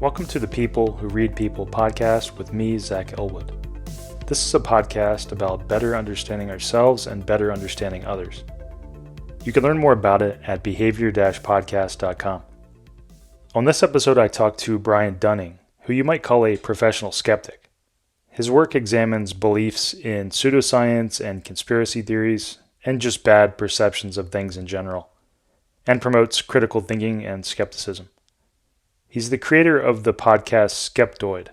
Welcome to the People Who Read People podcast with me, Zach Elwood. This is a podcast about better understanding ourselves and better understanding others. You can learn more about it at behavior-podcast.com. On this episode, I talked to Brian Dunning, who you might call a professional skeptic. His work examines beliefs in pseudoscience and conspiracy theories, and just bad perceptions of things in general, and promotes critical thinking and skepticism. He's the creator of the podcast Skeptoid,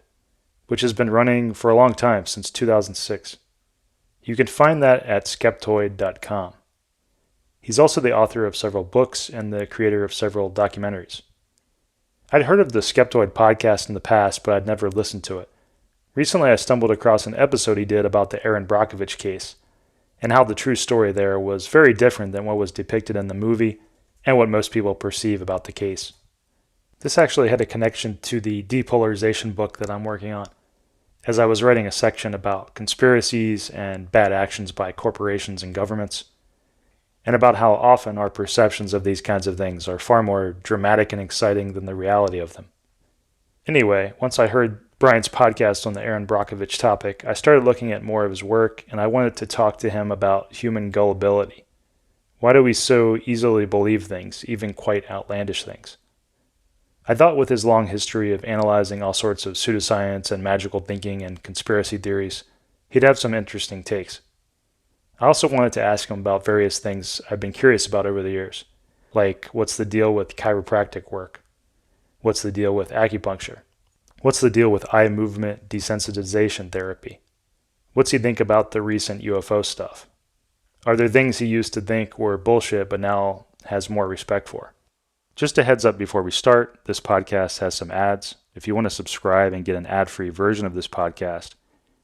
which has been running for a long time, since 2006. You can find that at skeptoid.com. He's also the author of several books and the creator of several documentaries. I'd heard of the Skeptoid podcast in the past, but I'd never listened to it. Recently, I stumbled across an episode he did about the Aaron Brockovich case, and how the true story there was very different than what was depicted in the movie and what most people perceive about the case. This actually had a connection to the depolarization book that I'm working on, as I was writing a section about conspiracies and bad actions by corporations and governments, and about how often our perceptions of these kinds of things are far more dramatic and exciting than the reality of them. Anyway, once I heard Brian's podcast on the Aaron Brockovich topic, I started looking at more of his work, and I wanted to talk to him about human gullibility. Why do we so easily believe things, even quite outlandish things? I thought with his long history of analyzing all sorts of pseudoscience and magical thinking and conspiracy theories, he'd have some interesting takes. I also wanted to ask him about various things I've been curious about over the years, like what's the deal with chiropractic work? What's the deal with acupuncture? What's the deal with eye movement desensitization therapy? What's he think about the recent UFO stuff? Are there things he used to think were bullshit but now has more respect for? Just a heads up before we start, this podcast has some ads. If you want to subscribe and get an ad-free version of this podcast,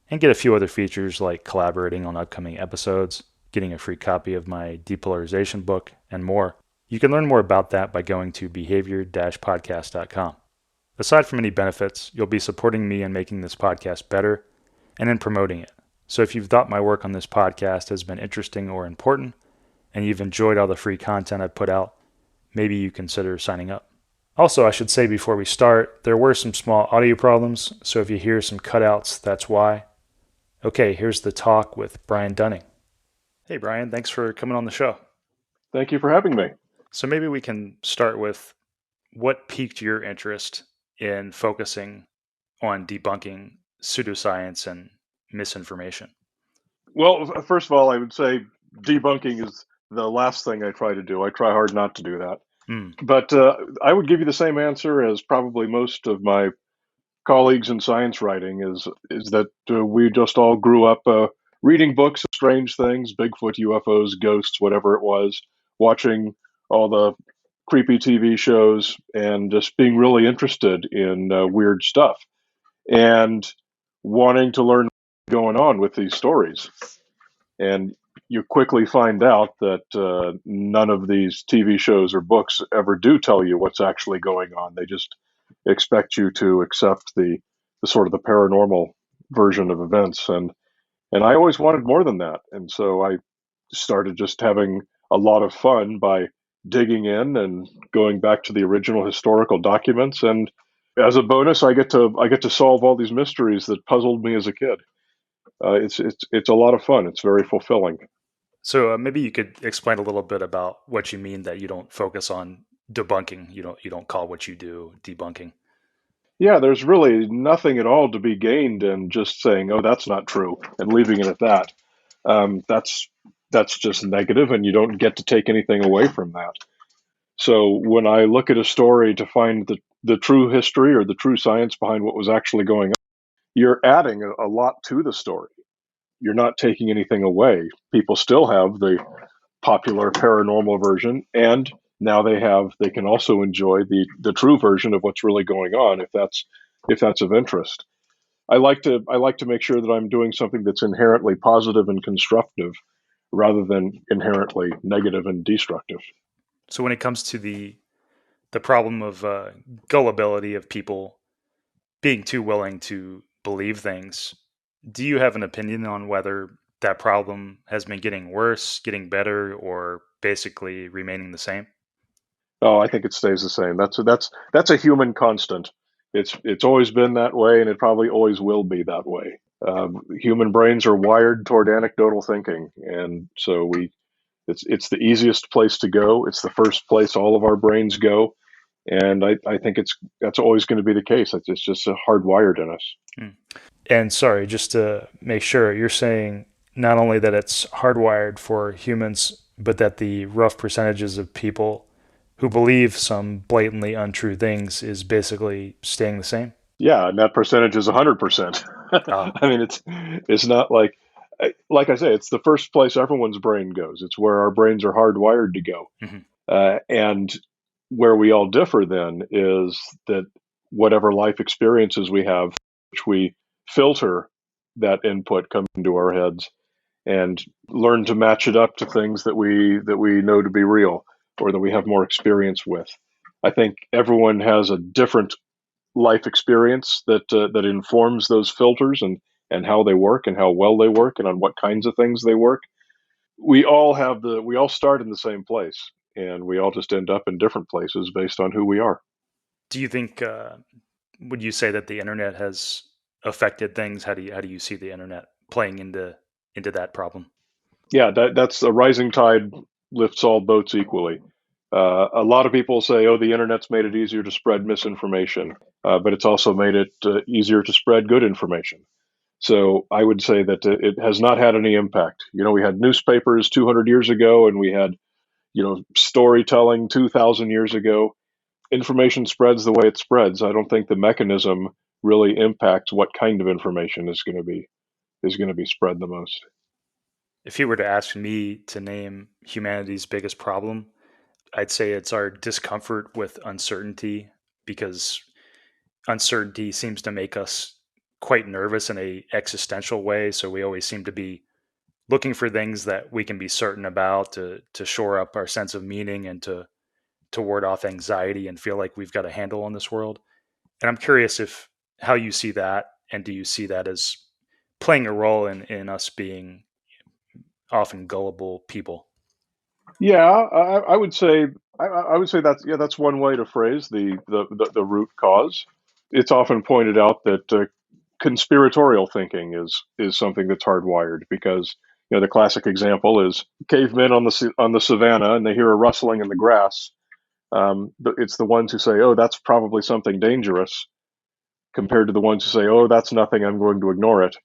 and get a few other features like collaborating on upcoming episodes, getting a free copy of my depolarization book, and more, you can learn more about that by going to behavior-podcast.com. Aside from any benefits, you'll be supporting me in making this podcast better and in promoting it. So if you've thought my work on this podcast has been interesting or important, and you've enjoyed all the free content I've put out, maybe you consider signing up. Also, I should say before we start, there were some small audio problems, so if you hear some cutouts, that's why. Okay, here's the talk with Brian Dunning. Hey Brian, thanks for coming on the show. Thank you for having me. So maybe we can start with what piqued your interest in focusing on debunking pseudoscience and misinformation? Well, first of all, I would say debunking is the last thing I try to do. I try hard not to do that. But I would give you the same answer as probably most of my colleagues in science writing is that we just all grew up reading books of strange things, Bigfoot, UFOs, ghosts, whatever it was, watching all the creepy TV shows and just being really interested in weird stuff and wanting to learn what's going on with these stories. And you quickly find out that none of these TV shows or books ever do tell you what's actually going on. They just expect you to accept the sort of the paranormal version of events. And I always wanted more than that. And so I started just having a lot of fun by digging in and going back to the original historical documents. And as a bonus, I get to solve all these mysteries that puzzled me as a kid. It's a lot of fun. It's very fulfilling. So maybe you could explain a little bit about what you mean that you don't focus on debunking. You don't call what you do debunking. Yeah, there's really nothing at all to be gained in just saying, "Oh, that's not true," and leaving it at that. That's just negative, and you don't get to take anything away from that. So when I look at a story to find the true history or the true science behind what was actually going on, you're adding a lot to the story. You're not taking anything away. People still have the popular paranormal version, and now they can also enjoy the true version of what's really going on if that's of interest. I like to make sure that I'm doing something that's inherently positive and constructive rather than inherently negative and destructive. So when it comes to the problem of gullibility of people being too willing to believe things, do you have an opinion on whether that problem has been getting worse, getting better, or basically remaining the same? Oh, I think it stays the same. That's a human constant. It's always been that way, and it probably always will be that way. Human brains are wired toward anecdotal thinking, and so it's the easiest place to go. It's the first place all of our brains go, and I think that's always going to be the case. It's just hardwired in us. Hmm. And sorry, just to make sure, you're saying not only that it's hardwired for humans, but that the rough percentages of people who believe some blatantly untrue things is basically staying the same? Yeah, and that percentage is 100%. Ah, I mean, it's not like I say, it's the first place everyone's brain goes. It's where our brains are hardwired to go. mhm. And where we all differ then is that whatever life experiences we have, which we filter that input come into our heads and learn to match it up to things that we know to be real or that we have more experience with. I think everyone has a different life experience that informs those filters and how they work and how well they work and on what kinds of things they work. We all start in the same place, and we all just end up in different places based on who we are. Do you think, would you say that the internet has affected things? How do you see the internet playing into that problem? Yeah, that's a rising tide lifts all boats equally. A lot of people say, "Oh, the internet's made it easier to spread misinformation," but it's also made it easier to spread good information. So I would say that it has not had any impact. We had newspapers 200 years ago, and we had storytelling 2,000 years ago. Information spreads the way it spreads. I don't think the mechanism really impacts what kind of information is going to be spread the most. If you were to ask me to name humanity's biggest problem, I'd say it's our discomfort with uncertainty, because uncertainty seems to make us quite nervous in a existential way. So we always seem to be looking for things that we can be certain about to shore up our sense of meaning and to ward off anxiety and feel like we've got a handle on this world. And I'm curious if how you see that, and do you see that as playing a role in us being often gullible people? Yeah, I would say I would say that's one way to phrase the root cause. It's often pointed out that conspiratorial thinking is something that's hardwired because the classic example is cavemen on the savannah and they hear a rustling in the grass. It's the ones who say, "Oh, that's probably something dangerous," compared to the ones who say, "Oh, that's nothing. I'm going to ignore it."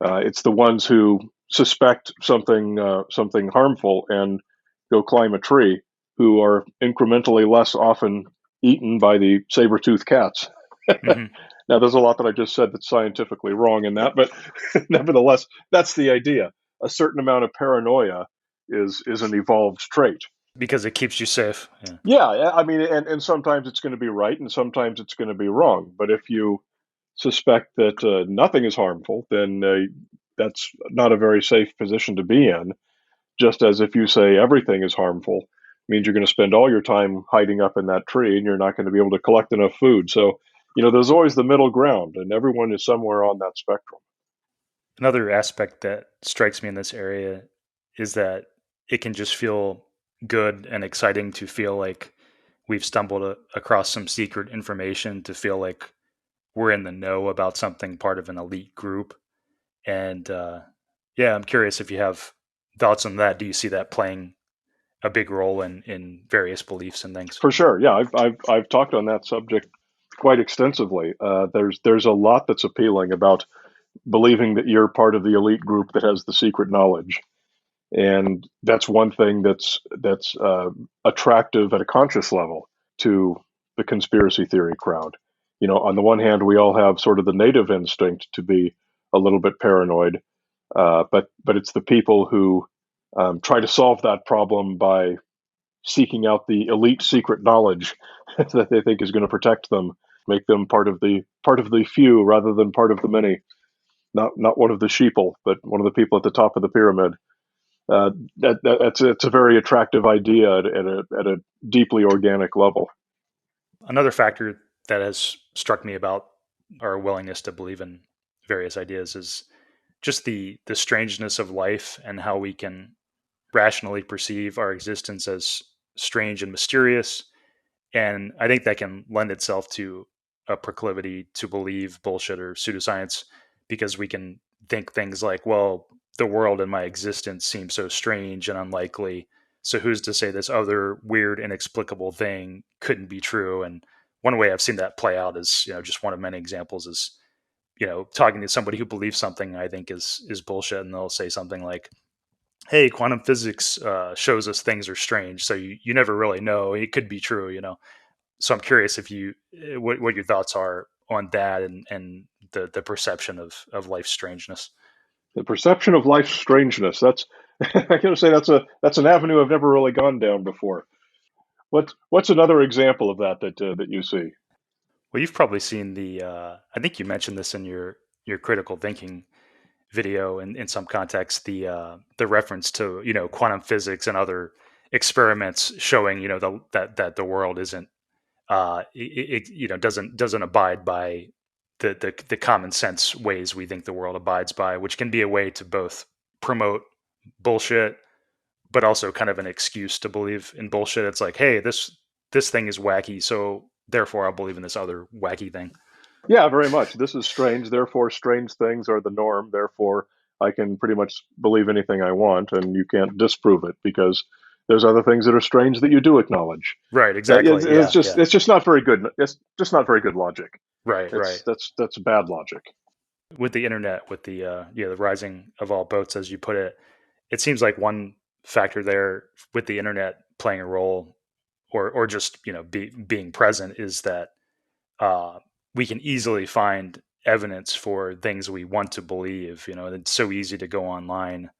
It's the ones who suspect something harmful and go climb a tree who are incrementally less often eaten by the saber-toothed cats. Hmm. Now, there's a lot that I just said that's scientifically wrong in that, but nevertheless, that's the idea. A certain amount of paranoia is an evolved trait. Because it keeps you safe. Yeah. Yeah, I mean, and sometimes it's going to be right, and sometimes it's going to be wrong. But if you suspect that nothing is harmful, then that's not a very safe position to be in. Just as if you say everything is harmful, means you're going to spend all your time hiding up in that tree and you're not going to be able to collect enough food. So, there's always the middle ground, and everyone is somewhere on that spectrum. Another aspect that strikes me in this area is that it can just feel good and exciting to feel like we've stumbled across some secret information, to feel like we're in the know about something, part of an elite group. And yeah, I'm curious if you have thoughts on that. Do you see that playing a big role in various beliefs and things? For sure, yeah, I've talked on that subject quite extensively. There's a lot that's appealing about believing that you're part of the elite group that has the secret knowledge. And that's one thing that's attractive at a conscious level to the conspiracy theory crowd. On the one hand, we all have sort of the native instinct to be a little bit paranoid, but it's the people who try to solve that problem by seeking out the elite secret knowledge that they think is going to protect them, make them part of the few rather than part of the many. Not one of the sheeple, but one of the people at the top of the pyramid. That's a very attractive idea at a deeply organic level. Another factor that has struck me about our willingness to believe in various ideas is just the strangeness of life, and how we can rationally perceive our existence as strange and mysterious. And I think that can lend itself to a proclivity to believe bullshit or pseudoscience because we can think things like, well, the world and my existence seem so strange and unlikely. So who's to say this other weird, inexplicable thing couldn't be true? And one way I've seen that play out is, just one of many examples is, talking to somebody who believes something I think is bullshit, and they'll say something like, "Hey, quantum physics shows us things are strange, so you never really know. It could be true." So I'm curious if what your thoughts are on that and the perception of life's strangeness. The perception of life's strangeness. That's I gotta say that's an avenue I've never really gone down before. What's another example of that you see? Well, you've probably seen I think you mentioned this in your critical thinking video in some context, the reference to quantum physics and other experiments showing that the world isn't doesn't abide by the common sense ways we think the world abides by, which can be a way to both promote bullshit but also kind of an excuse to believe in bullshit. It's like, hey, this thing is wacky, so therefore I'll believe in this other wacky thing. Yeah, very much. This is strange, therefore strange things are the norm. Therefore, I can pretty much believe anything I want, and you can't disprove it because there's other things that are strange that you do acknowledge. Right, exactly. It's Yeah, just yeah. it's just not very good. It's just not very good logic. Right, It's right. that's bad logic. With the internet, with the rising of all boats, as you put it, it seems like one factor there with the internet playing a role, or just being present, is that uh, we can easily find evidence for things we want to believe. It's so easy to go online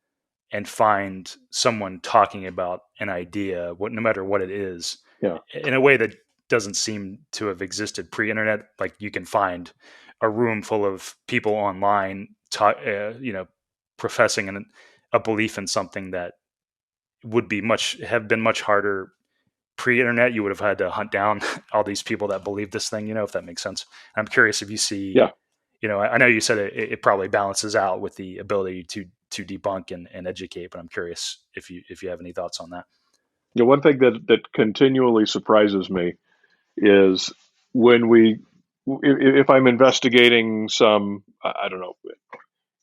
and find someone talking about an idea, no matter what it is, Yeah, in a way that doesn't seem to have existed pre-internet. Like you can find a room full of people online, professing a belief in something that would have been much harder pre-internet. You would have had to hunt down all these people that believe this thing, if that makes sense. I'm curious if you see, yeah. I know you said it probably balances out with the ability to debunk and educate, but I'm curious if you have any thoughts on that. One thing that continually surprises me is when if I'm investigating some, I don't know,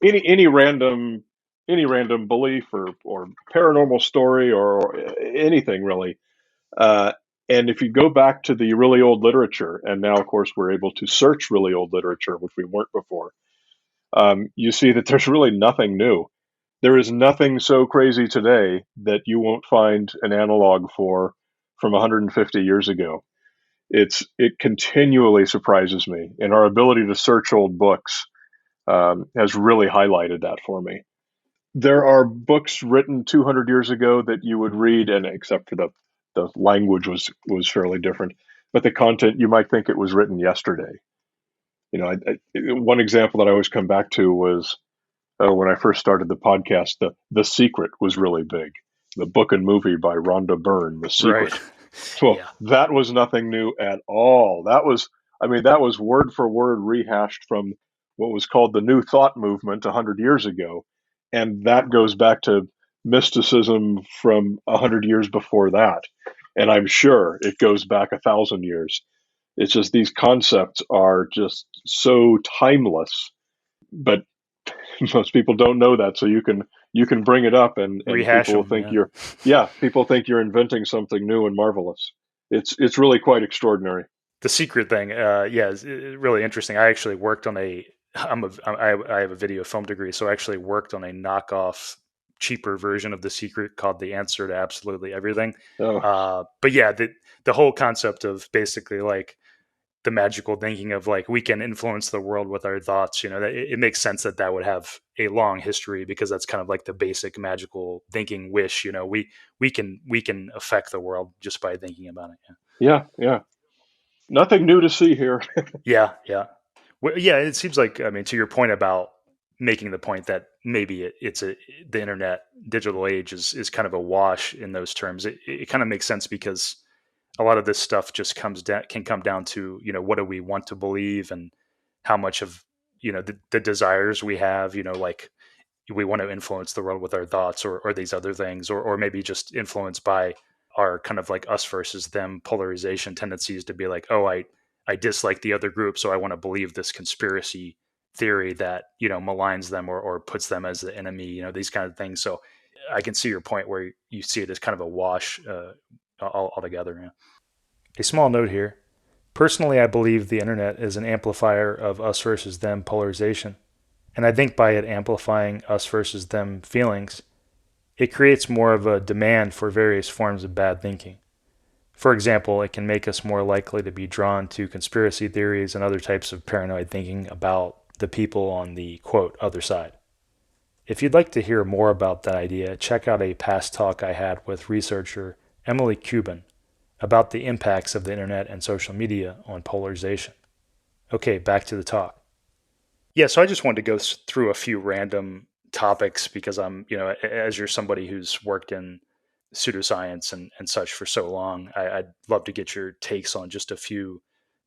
any random any random belief or paranormal story or anything really. Uh, and if you go back to the really old literature, and now of course we're able to search really old literature, which we weren't before, you see that there's really nothing new. There is nothing so crazy today that you won't find an analog for from 150 years ago. It continually surprises me, and our ability to search old books has really highlighted that for me. There are books written 200 years ago that you would read, and except for the language was fairly different, but the content you might think it was written yesterday. One example that I always come back to was when I first started the podcast. The Secret was really big. The book and movie by Rhonda Byrne, The Right. Secret. Well, Yeah. that was nothing new at all. That was word for word rehashed from what was called the New Thought movement 100 years ago. And that goes back to mysticism from 100 years before that. And I'm sure it goes back 1,000 years. It's just these concepts are just so timeless, but most people don't know that. So you can bring it up, and Rehash people them. think Yeah. you're inventing something new and marvelous. It's really quite extraordinary. The secret thing, yeah, is really interesting. I actually worked on I have a video film degree, so I actually worked on a knockoff, cheaper version of The Secret called The Answer to Absolutely Everything. Oh, But yeah, the whole concept of basically like the magical thinking of like we can influence the world with our thoughts, that it makes sense that would have a long history, because that's kind of like the basic magical thinking wish. We can affect the world just by thinking about it. Yeah. yeah, yeah. Nothing new to see here. Yeah, yeah. Well, yeah, it seems like, I mean, to your point about making the point that maybe the internet digital age is kind of a wash in those terms. It kind of makes sense because a lot of this stuff just can come down to, what do we want to believe, and how much of, the desires we have, like we want to influence the world with our thoughts, or these other things, or maybe just influenced by our kind of like us versus them polarization tendencies to be like, oh, I dislike the other group, so I want to believe this conspiracy theory that, maligns them or puts them as the enemy, these kind of things. So I can see your point where you see it as kind of a wash altogether. Yeah. A small note here. Personally, I believe the internet is an amplifier of us versus them polarization. And I think by it amplifying us versus them feelings, it creates more of a demand for various forms of bad thinking. For example, it can make us more likely to be drawn to conspiracy theories and other types of paranoid thinking about the people on the quote other side. If you'd like to hear more about that idea, check out a past talk I had with researcher Emily Cuban about the impacts of the internet and social media on polarization. Okay, back to the talk. Yeah, so I just wanted to go through a few random topics because as you're somebody who's worked in pseudoscience and such for so long, I'd love to get your takes on just a few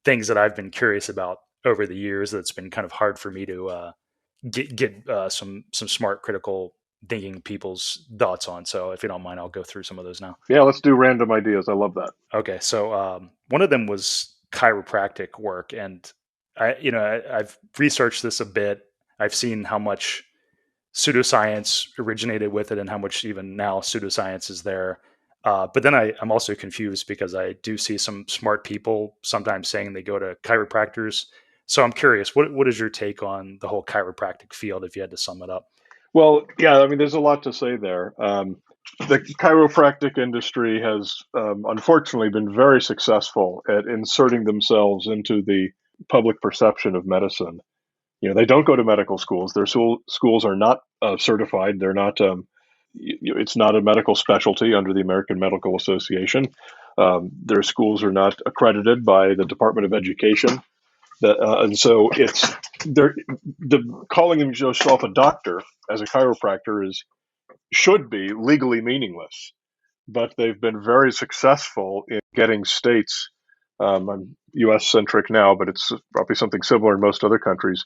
things that I've been curious about over the years that's been kind of hard for me to get some smart critical thinking people's thoughts on. So if you don't mind, I'll go through some of those now. Yeah, let's do random ideas. I love that. Okay, so one of them was chiropractic work, and I've researched this a bit. I've seen how much pseudoscience originated with it, and how much even now pseudoscience is there. But then I'm also confused because I do see some smart people sometimes saying they go to chiropractors. So I'm curious, what is your take on the whole chiropractic field if you had to sum it up? Well, yeah, I mean, there's a lot to say there. The chiropractic industry has unfortunately been very successful at inserting themselves into the public perception of medicine. They don't go to medical schools. Their schools are not certified. They're not. It's not a medical specialty under the American Medical Association. Their schools are not accredited by the Department of Education. And so they're calling yourself a doctor as a chiropractor should be legally meaningless. But they've been very successful in getting states. I'm U.S. centric now, but it's probably something similar in most other countries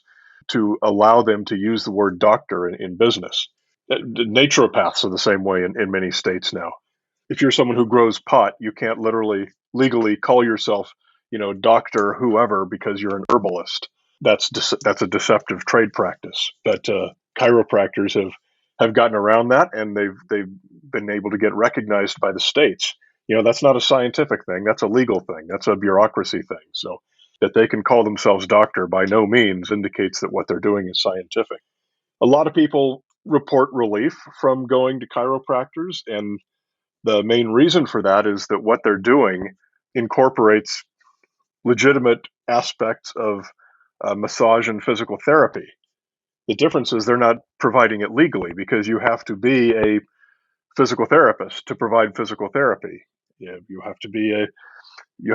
to allow them to use the word doctor in business. Naturopaths are the same way in many states now. If you're someone who grows pot, you can't legally call yourself, doctor whoever because you're an herbalist. That's a deceptive trade practice. But chiropractors have gotten around that, and they've been able to get recognized by the states. That's not a scientific thing. That's a legal thing. That's a bureaucracy thing. So that they can call themselves doctor by no means indicates that what they're doing is scientific. A lot of people report relief from going to chiropractors, and the main reason for that is that what they're doing incorporates legitimate aspects of massage and physical therapy. The difference is they're not providing it legally because you have to be a physical therapist to provide physical therapy. You have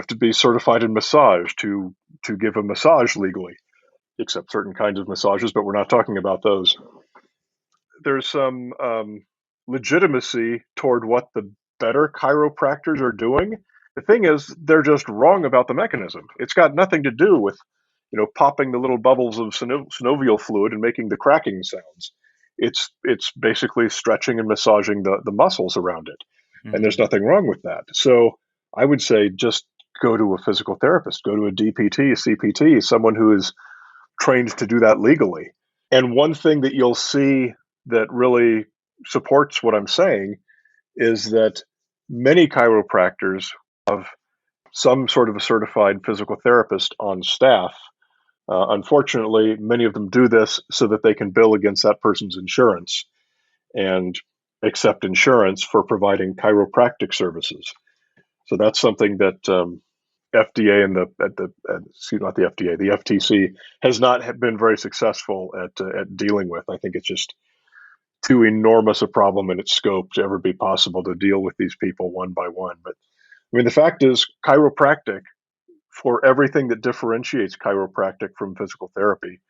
to be certified in massage to give a massage legally, except certain kinds of massages, but we're not talking about those. There's some legitimacy toward what the better chiropractors are doing. The thing is, they're just wrong about the mechanism. It's got nothing to do with, popping the little bubbles of synovial fluid and making the cracking sounds. It's basically stretching and massaging the muscles around it, and there's nothing wrong with that. So I would say just go to a physical therapist, go to a DPT, a CPT, someone who is trained to do that legally. And one thing that you'll see that really supports what I'm saying is that many chiropractors have some sort of a certified physical therapist on staff. Unfortunately, many of them do this so that they can bill against that person's insurance and accept insurance for providing chiropractic services. So that's something that FDA and not the FDA, the FTC has not been very successful at dealing with. I think it's just too enormous a problem in its scope to ever be possible to deal with these people one by one. But I mean, the fact is, chiropractic, for everything that differentiates chiropractic from physical therapy,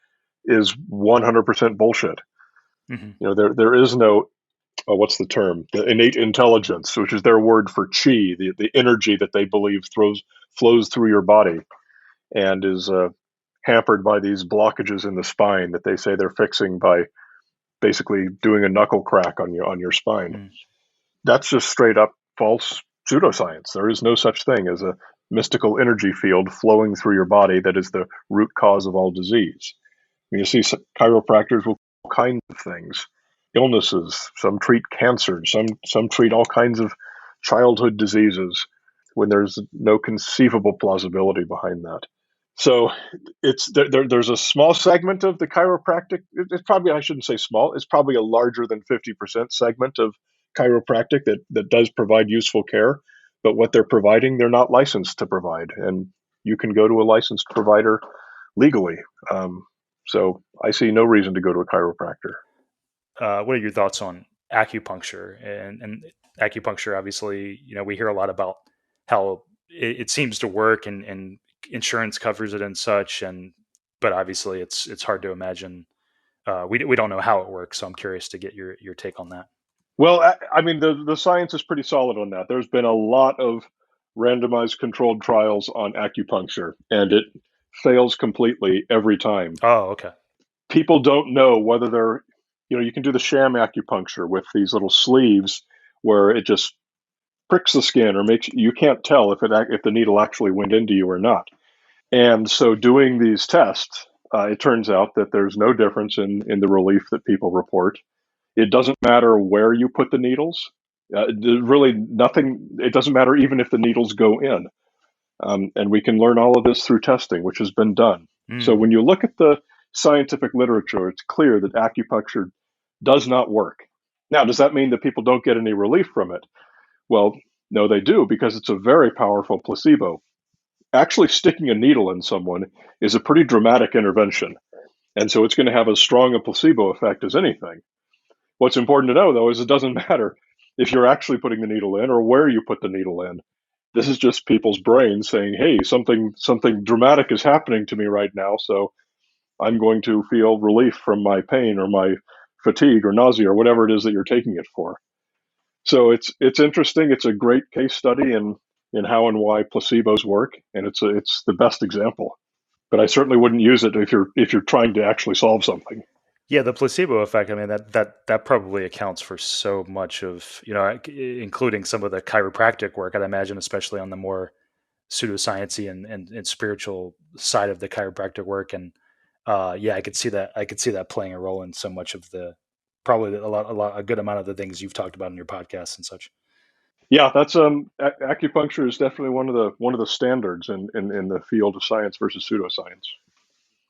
is 100% bullshit. There is no what's the term? The innate intelligence, which is their word for chi, the energy that they believe flows through your body and is hampered by these blockages in the spine that they say they're fixing by basically doing a knuckle crack on your spine. That's just straight up false pseudoscience. There is no such thing as a mystical energy field flowing through your body that is the root cause of all disease. You see chiropractors will do all kinds of things, illnesses. Some treat cancer. Some treat all kinds of childhood diseases when there's no conceivable plausibility behind that. So there's a small segment of the chiropractic. It's probably, I shouldn't say small. It's probably a larger than 50% segment of chiropractic that does provide useful care. But what they're providing, they're not licensed to provide, and you can go to a licensed provider legally. So I see no reason to go to a chiropractor. What are your thoughts on acupuncture? And acupuncture, obviously, we hear a lot about how it seems to work, and insurance covers it and such. But obviously, it's hard to imagine. We don't know how it works, so I'm curious to get your take on that. Well, I mean, the science is pretty solid on that. There's been a lot of randomized controlled trials on acupuncture, and it fails completely every time. Oh, okay. People don't know whether they're, you can do the sham acupuncture with these little sleeves where it just pricks the skin or makes you can't tell if the needle actually went into you or not. And so, doing these tests, it turns out that there's no difference in the relief that people report. It doesn't matter where you put the needles. Really, nothing. It doesn't matter even if the needles go in. And we can learn all of this through testing, which has been done. So when you look at the scientific literature, it's clear that acupuncture does not work. Now, does that mean that people don't get any relief from it? Well, no, they do, because it's a very powerful placebo. Actually sticking a needle in someone is a pretty dramatic intervention. And so it's going to have as strong a placebo effect as anything. What's important to know, though, is it doesn't matter if you're actually putting the needle in or where you put the needle in. This is just people's brains saying, hey, something dramatic is happening to me right now, so I'm going to feel relief from my pain or my fatigue or nausea or whatever it is that you're taking it for. So it's interesting. It's a great case study in how and why placebos work, and it's the best example. But I certainly wouldn't use it if you're trying to actually solve something. Yeah, the placebo effect. I mean, that probably accounts for so much of, including some of the chiropractic work. I'd imagine, especially on the more pseudosciency and spiritual side of the chiropractic work. And yeah, I could see that. I could see that playing a role in so much of probably a good amount of the things you've talked about in your podcast and such. Yeah, that's acupuncture is definitely one of the standards in the field of science versus pseudoscience.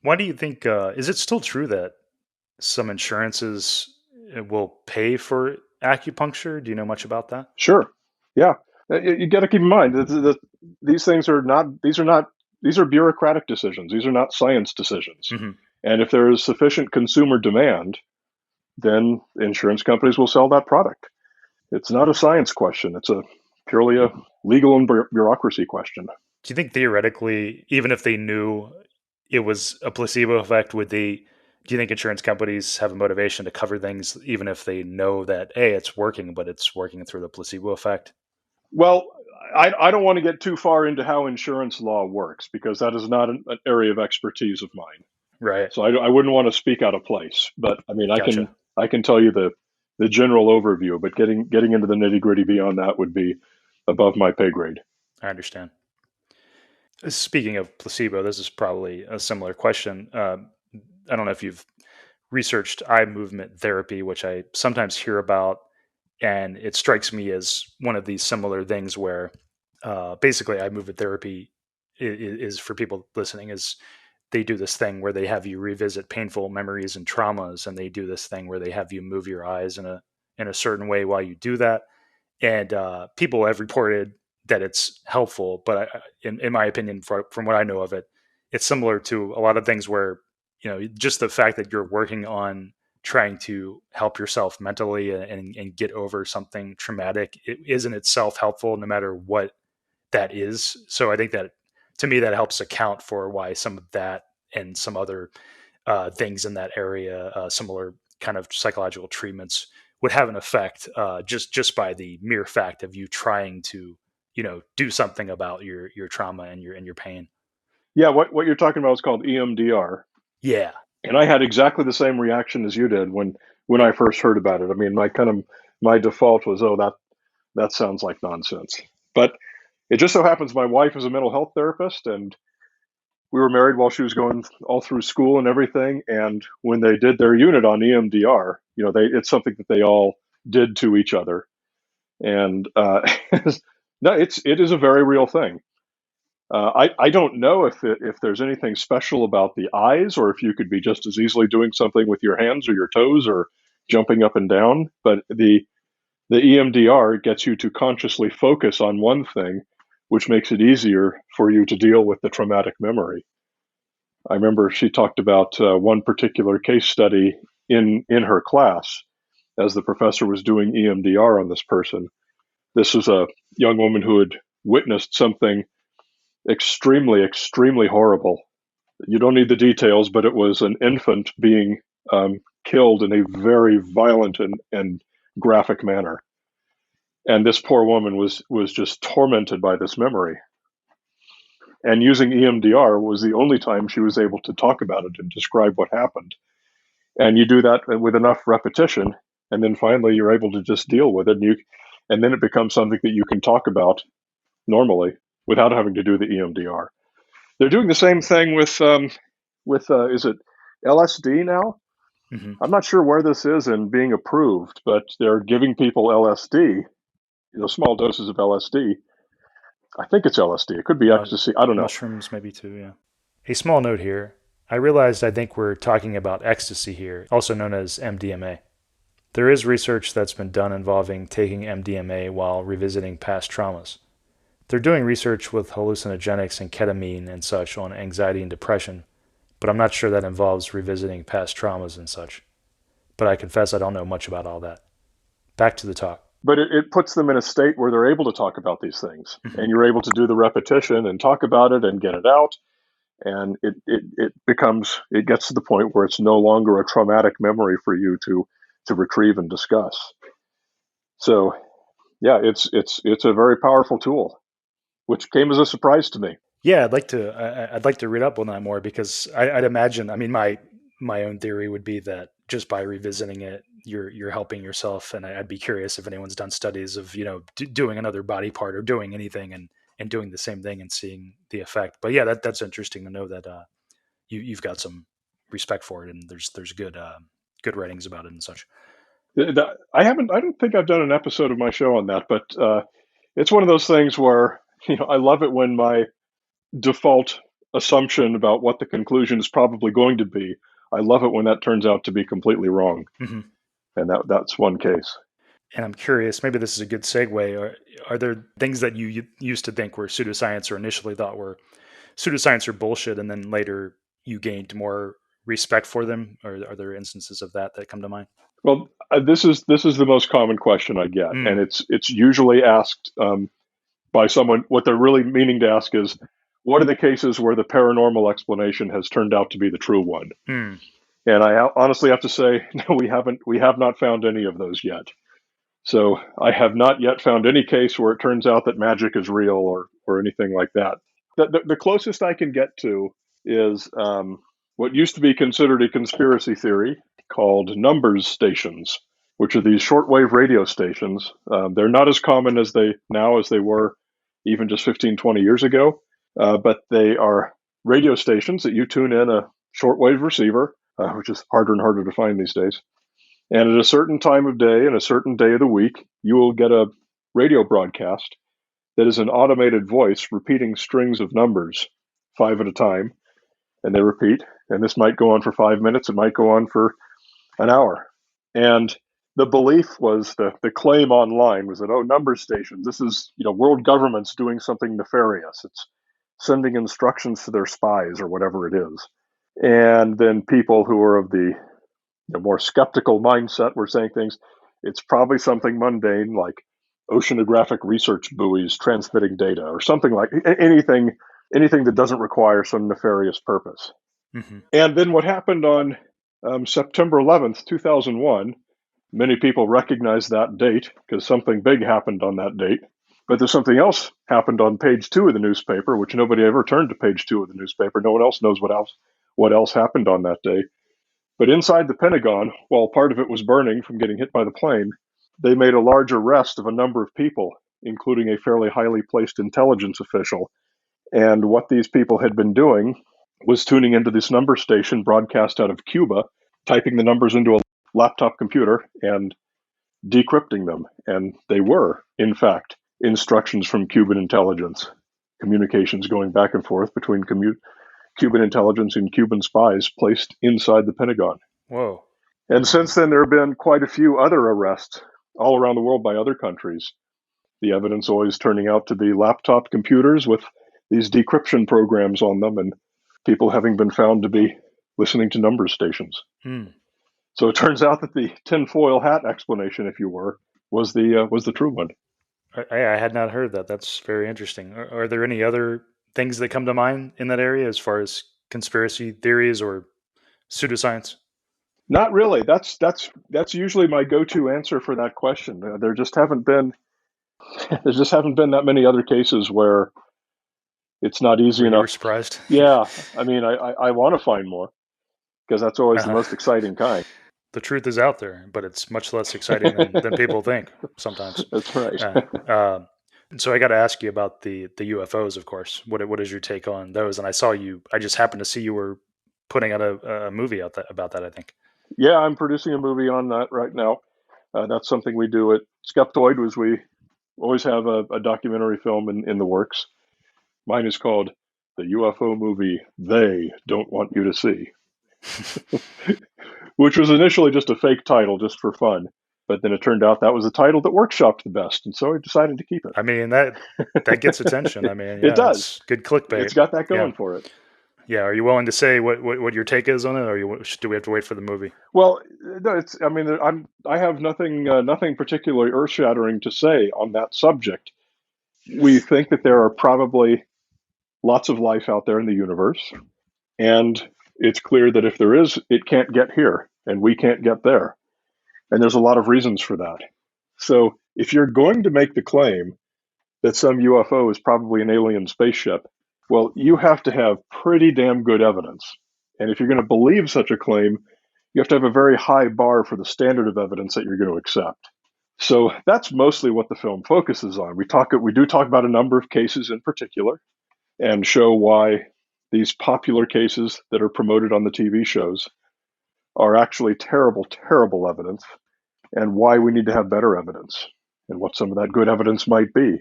Why do you think? Is it still true that some insurances will pay for acupuncture? Do you know much about that? Sure. Yeah. You got to keep in mind that these things are not, these are bureaucratic decisions. These are not science decisions. Mm-hmm. And if there is sufficient consumer demand, then insurance companies will sell that product. It's not a science question. It's purely a legal and bureaucracy question. Do you think theoretically, even if they knew it was a placebo effect, do you think insurance companies have a motivation to cover things even if they know that, hey, it's working, but it's working through the placebo effect? Well, I don't want to get too far into how insurance law works because that is not an area of expertise of mine. Right. So I wouldn't want to speak out of place. But I mean, Gotcha. I can tell you the general overview. But getting into the nitty gritty beyond that would be above my pay grade. I understand. Speaking of placebo, this is probably a similar question. I don't know if you've researched eye movement therapy, which I sometimes hear about, and it strikes me as one of these similar things where basically eye movement therapy is for people listening is they do this thing where they have you revisit painful memories and traumas, and they do this thing where they have you move your eyes in a certain way while you do that. And people have reported that it's helpful, but in my opinion, from what I know of it, it's similar to a lot of things where just the fact that you're working on trying to help yourself mentally and get over something traumatic, it is in itself helpful no matter what that is. So I think that to me that helps account for why some of that and some other things in that area, similar kind of psychological treatments would have an effect just by the mere fact of you trying to do something about your trauma and your pain. Yeah, what you're talking about is called EMDR. Yeah. And I had exactly the same reaction as you did when I first heard about it. I mean, my default was, oh, that sounds like nonsense. But It just so happens my wife is a mental health therapist, and we were married while she was going all through school and everything. And when they did their unit on EMDR, it's something that they all did to each other. And no, it is a very real thing. I don't know if there's anything special about the eyes, or if you could be just as easily doing something with your hands or your toes or jumping up and down. But the EMDR gets you to consciously focus on one thing, which makes it easier for you to deal with the traumatic memory. I remember she talked about one particular case study in her class as the professor was doing EMDR on this person. This was a young woman who had witnessed something extremely, extremely horrible. You don't need the details, but it was an infant being killed in a very violent and graphic manner. And this poor woman was just tormented by this memory. And using EMDR was the only time she was able to talk about it and describe what happened. And you do that with enough repetition, and then finally you're able to just deal with it. And then it becomes something that you can talk about normally without having to do the EMDR. They're doing the same thing with is it LSD now? Mm-hmm. I'm not sure where this is in being approved, but they're giving people LSD, small doses of LSD. I think it's LSD. It could be ecstasy. I don't know. Mushrooms maybe too, yeah. A small note here. I realized I think we're talking about ecstasy here, also known as MDMA. There is research that's been done involving taking MDMA while revisiting past traumas. They're doing research with hallucinogenics and ketamine and such on anxiety and depression, but I'm not sure that involves revisiting past traumas and such. But I confess I don't know much about all that. Back to the talk. But it puts them in a state where they're able to talk about these things, and you're able to do the repetition and talk about it and get it out. And it gets to the point where it's no longer a traumatic memory for you to retrieve and discuss. So, yeah, it's a very powerful tool, which came as a surprise to me. Yeah, I'd like to read up on that more, because I'd imagine. I mean, my own theory would be that just by revisiting it, you're helping yourself. And I'd be curious if anyone's done studies of doing another body part or doing anything and doing the same thing and seeing the effect. But yeah, that's interesting to know that you've got some respect for it, and there's good writings about it and such. I don't think I've done an episode of my show on that, but it's one of those things where I love it when my default assumption about what the conclusion is probably going to be, I love it when that turns out to be completely wrong. Mm-hmm. And that's one case. And I'm curious, maybe this is a good segue. Are there things that you used to think were pseudoscience, or initially thought were pseudoscience or bullshit, and then later you gained more respect for them? Or are there instances of that come to mind? Well, this is the most common question I get, and it's usually asked by someone. What they're really meaning to ask is, what are the cases where the paranormal explanation has turned out to be the true one? And I honestly have to say, no, we have not found any of those yet. So I have not yet found any case where it turns out that magic is real or anything like that. The closest I can get to is what used to be considered a conspiracy theory called numbers stations, which are these shortwave radio stations. They're not as common as they were even just 15, 20 years ago, but they are radio stations that you tune in a shortwave receiver, which is harder and harder to find these days. And at a certain time of day and a certain day of the week, you will get a radio broadcast that is an automated voice repeating strings of numbers, 5 at a time, and they repeat. And this might go on for 5 minutes. It might go on for an hour. And the belief was, the claim online was that, number stations, this is, world governments doing something nefarious. It's sending instructions to their spies or whatever it is. And then people who are of the more skeptical mindset were saying things. It's probably something mundane like oceanographic research buoys transmitting data, or something like anything that doesn't require some nefarious purpose. Mm-hmm. And then what happened on September 11th, 2001, many people recognize that date because something big happened on that date. But there's something else happened on page 2 of the newspaper, which nobody ever turned to page 2 of the newspaper. No one else knows what else happened on that day. But inside the Pentagon, while part of it was burning from getting hit by the plane, they made a large arrest of a number of people including a fairly highly placed intelligence official. And what these people had been doing was tuning into this number station broadcast out of Cuba, typing the numbers into a laptop computer and decrypting them. And they were, in fact, instructions from Cuban intelligence, communications going back and forth between Cuban intelligence and Cuban spies placed inside the Pentagon. Whoa. And since then, there have been quite a few other arrests all around the world by other countries. The evidence always turning out to be laptop computers with these decryption programs on them, and people having been found to be listening to number stations. So it turns out that the tinfoil hat explanation, if you were, was the true one. I had not heard that. That's very interesting. Are there any other things that come to mind in that area as far as conspiracy theories or pseudoscience? Not really. That's usually my go-to answer for that question. There just haven't been that many other cases where it's not easy enough. You were surprised? Yeah, I mean, I want to find more because that's always the most exciting kind. The truth is out there, but it's much less exciting than people think sometimes. That's right. So I got to ask you about the UFOs, of course. What is your take on those? And I just happened to see you were putting out a movie about that, I think. Yeah, I'm producing a movie on that right now. That's something we do at Skeptoid, was we always have a documentary film in the works. Mine is called The UFO Movie They Don't Want You to See, which was initially just a fake title just for fun. But then it turned out that was the title that workshopped the best, and so I decided to keep it. I mean, that gets attention. I mean, yeah, it does. Good clickbait. It's got that going for it. Yeah. Are you willing to say what your take is on it, or do we have to wait for the movie? Well, no, I mean, I have nothing particularly earth-shattering to say on that subject. We think that there are probably lots of life out there in the universe, and it's clear that if there is, it can't get here, and we can't get there. And there's a lot of reasons for that. So if you're going to make the claim that some UFO is probably an alien spaceship, well, you have to have pretty damn good evidence. And if you're going to believe such a claim, you have to have a very high bar for the standard of evidence that you're going to accept. So that's mostly what the film focuses on. We do talk about a number of cases in particular and show why these popular cases that are promoted on the TV shows are actually terrible, terrible evidence, and why we need to have better evidence and what some of that good evidence might be.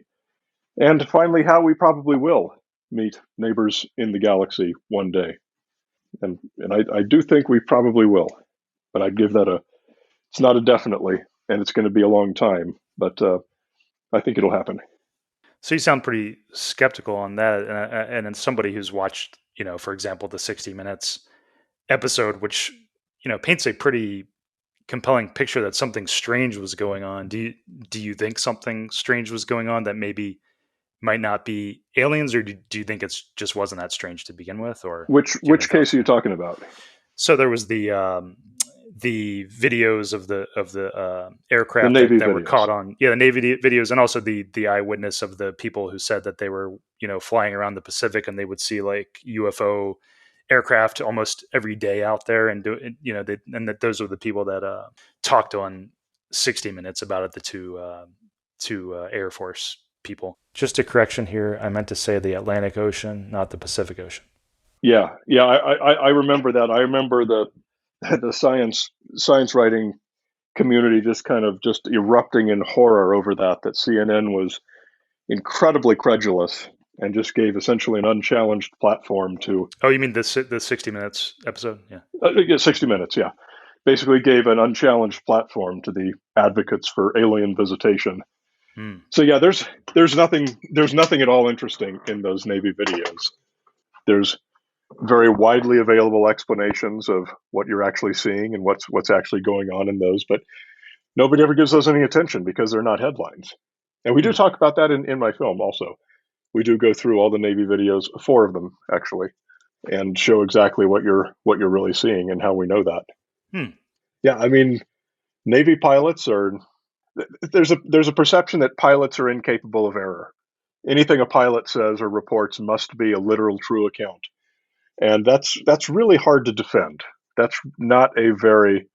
And finally, how we probably will meet neighbors in the galaxy one day. And I do think we probably will, but I'd give that it's not a definitely, and it's going to be a long time, but I think it'll happen. So you sound pretty skeptical on that, and as somebody who's watched, for example, the 60 Minutes episode, which paints a pretty compelling picture that something strange was going on. Do you think something strange was going on that maybe might not be aliens, or do you think it's just wasn't that strange to begin with? Or which case are you talking about? So there was the videos of the aircraft that were caught on, the Navy videos, and also the eyewitness of the people who said that they were flying around the Pacific and they would see like UFO aircraft almost every day out there, and and that those are the people that talked on 60 Minutes about it, the two Air Force people. Just a correction here, I meant to say the Atlantic Ocean, not the Pacific Ocean. Yeah, I remember that. I remember the science writing community just kind of just erupting in horror over that CNN was incredibly credulous and just gave essentially an unchallenged platform to... Oh, you mean the 60 Minutes episode? Yeah. 60 Minutes, yeah. Basically gave an unchallenged platform to the advocates for alien visitation. So yeah, there's nothing at all interesting in those Navy videos. There's very widely available explanations of what you're actually seeing and what's actually going on in those, but nobody ever gives those any attention because they're not headlines. And we do talk about that in my film also. We do go through all the Navy videos, 4 of them actually, and show exactly what you're really seeing and how we know that. Yeah, I mean, Navy pilots there's a perception that pilots are incapable of error. Anything a pilot says or reports must be a literal true account. And that's really hard to defend. That's not a very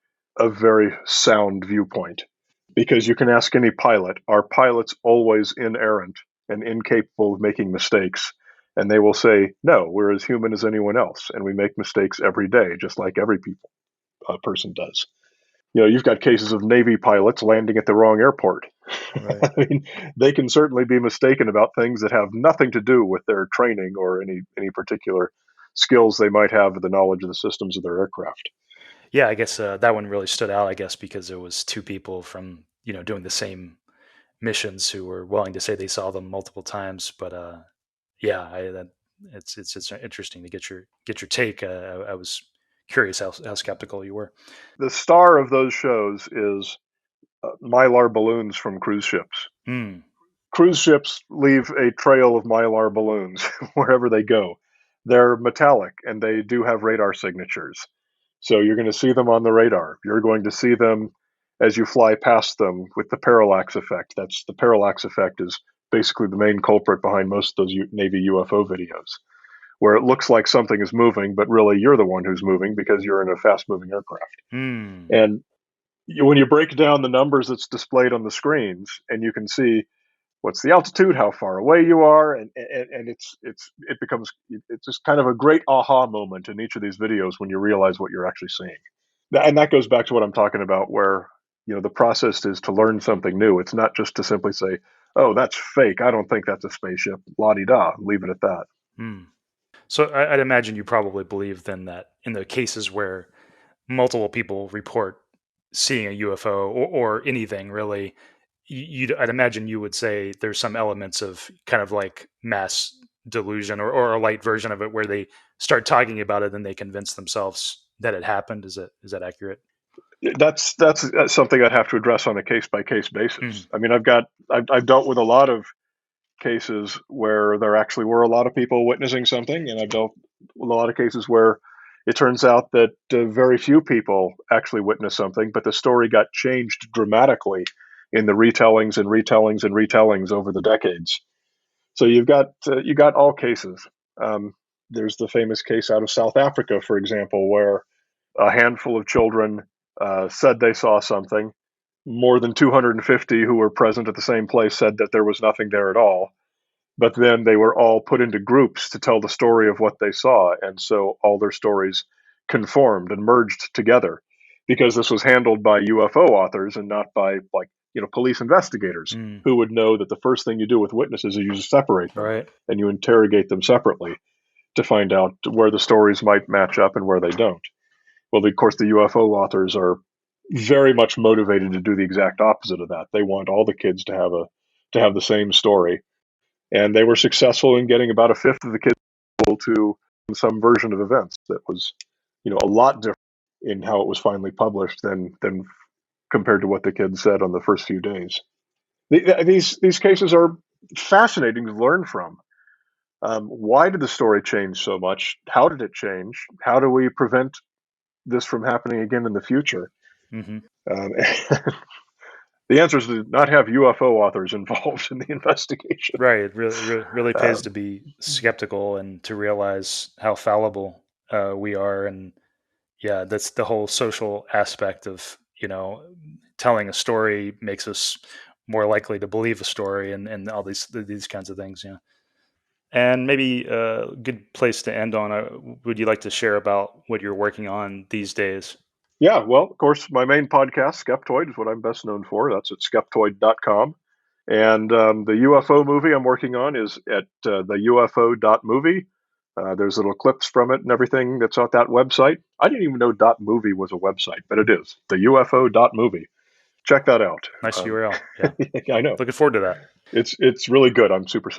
sound viewpoint. Because you can ask any pilot, are pilots always inerrant and incapable of making mistakes? And they will say, no, we're as human as anyone else, and we make mistakes every day, just like every person does. You've got cases of Navy pilots landing at the wrong airport. Right. I mean, they can certainly be mistaken about things that have nothing to do with their training or any particular skills they might have with the knowledge of the systems of their aircraft. Yeah, I guess that one really stood out, I guess, because it was two people from, doing the same missions who were willing to say they saw them multiple times. But yeah, it's interesting to get your take. I was curious how skeptical you were. The star of those shows is mylar balloons from cruise ships. Mm. Cruise ships leave a trail of mylar balloons wherever they go. They're metallic and they do have radar signatures. So you're going to see them on the radar. You're going to see them as you fly past them with the parallax effect. That's the parallax effect is basically the main culprit behind most of those Navy UFO videos, where it looks like something is moving, but really you're the one who's moving because you're in a fast moving aircraft. Mm. And when you break down the numbers that's displayed on the screens and you can see what's the altitude, how far away you are, and it becomes it's just kind of a great aha moment in each of these videos when you realize what you're actually seeing. And that goes back to what I'm talking about, where the process is to learn something new. It's not just to simply say, "Oh, that's fake. I don't think that's a spaceship." La di da. Leave it at that. Mm. So I'd imagine you probably believe then that in the cases where multiple people report seeing a UFO or anything really, I'd imagine you would say there's some elements of kind of like mass delusion or a light version of it where they start talking about it and they convince themselves that it happened. Is that accurate? That's something I'd have to address on a case by case Mm. basis. I mean, I've dealt with a lot of cases where there actually were a lot of people witnessing something, and I've dealt with a lot of cases where it turns out that very few people actually witnessed something, but the story got changed dramatically in the retellings and retellings and retellings over the decades. So you got all cases. Um, there's the famous case out of South Africa, for example, where a handful of children said they saw something. More than 250 who were present at the same place said that there was nothing there at all. But then they were all put into groups to tell the story of what they saw. And so all their stories conformed and merged together because this was handled by UFO authors and not by, like, police investigators Mm. who would know that the first thing you do with witnesses is you just separate them Right. and you interrogate them separately to find out where the stories might match up and where they don't. Well, of course, the UFO authors are very much motivated to do the exact opposite of that. They want all the kids to have the same story, and they were successful in getting about a fifth of the kids to some version of events that was, a lot different in how it was finally published than compared to what the kids said on the first few days. These cases are fascinating to learn from. Why did the story change so much? How did it change? How do we prevent this from happening again in the future? Mm-hmm. Um, the answer is to not have UFO authors involved in the investigation. Right. It really pays to Um, be skeptical and to realize how fallible we are. And yeah, that's the whole social aspect of, telling a story makes us more likely to believe a story and all these kinds of things. Yeah. And maybe a good place to end on, would you like to share about what you're working on these days? yeah, well, of course, my main podcast, Skeptoid, is what I'm best known for. That's at skeptoid.com. And the UFO movie I'm working on is at the UFO.movie. There's little clips from it and everything that's on that website. I didn't even know .movie was a website, but it is. The UFO.movie. Check that out. Nice URL. Yeah. I know. Looking forward to that. It's really good. I'm super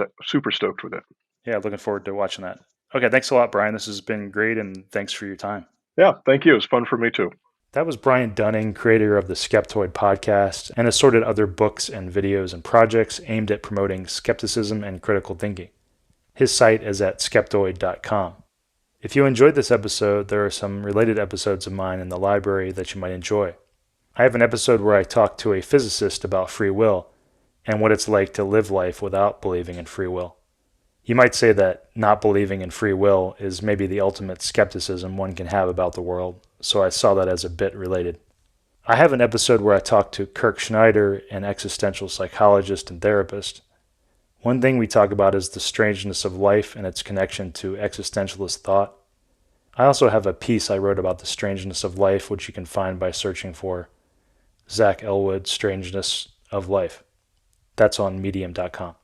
stoked with it. Yeah. Looking forward to watching that. Okay. Thanks a lot, Brian. This has been great. And thanks for your time. Yeah, thank you. It's fun for me too. That was Brian Dunning, creator of the Skeptoid podcast and assorted other books and videos and projects aimed at promoting skepticism and critical thinking. His site is at skeptoid.com. If you enjoyed this episode, there are some related episodes of mine in the library that you might enjoy. I have an episode where I talk to a physicist about free will and what it's like to live life without believing in free will. You might say that not believing in free will is maybe the ultimate skepticism one can have about the world, so I saw that as a bit related. I have an episode where I talk to Kirk Schneider, an existential psychologist and therapist. One thing we talk about is the strangeness of life and its connection to existentialist thought. I also have a piece I wrote about the strangeness of life, which you can find by searching for Zach Elwood, Strangeness of Life. That's on medium.com.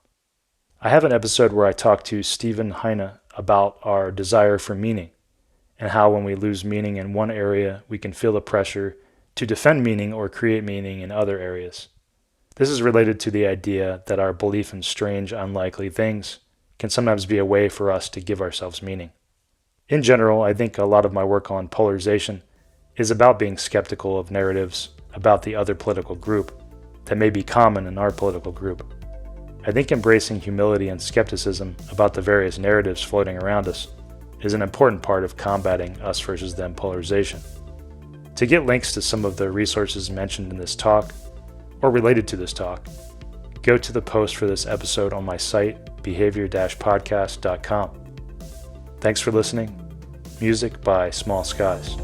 I have an episode where I talk to Stephen Heine about our desire for meaning and how when we lose meaning in one area, we can feel the pressure to defend meaning or create meaning in other areas. This is related to the idea that our belief in strange, unlikely things can sometimes be a way for us to give ourselves meaning. In general, I think a lot of my work on polarization is about being skeptical of narratives about the other political group that may be common in our political group. I think embracing humility and skepticism about the various narratives floating around us is an important part of combating us versus them polarization. To get links to some of the resources mentioned in this talk, or related to this talk, go to the post for this episode on my site, behavior-podcast.com. Thanks for listening. Music by Small Skies.